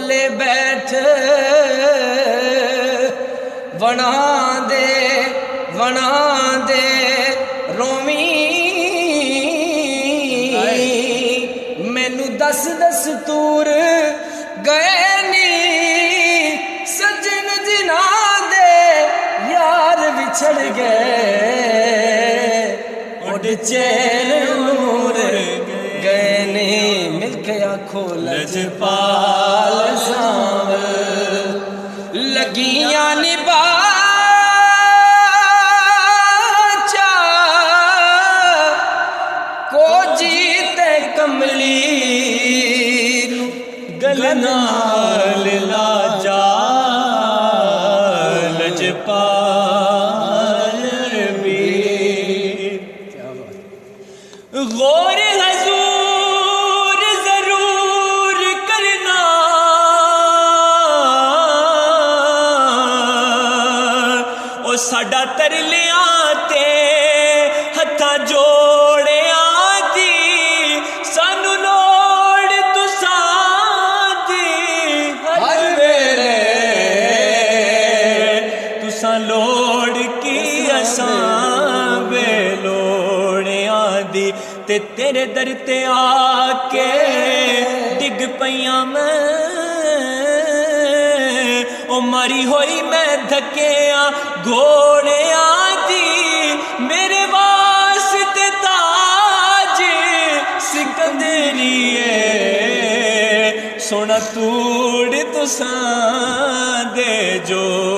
कोले बैठ वना दे रोमी मैनू दस तूर गए नी सजन जिना दे यार बिछड़ गए उड़ चैन नूर गए नी मिलके आखो लजपाल सांवल लगियां निभा कमली गलनाल लाजा लजपाल भी गौर हजूर जरूर करना ओ साडा तरलिया ते हथा जोड़े लोड़ की असां बेलोड़ियां दी ते तेरे दर ते आके डिग पईयां मैं ओ मारी होई मैं धक्कियां घोड़ियां दी मेरे वास्ते ताज सिकंदरिए सोना तूड़ तुसां दे जो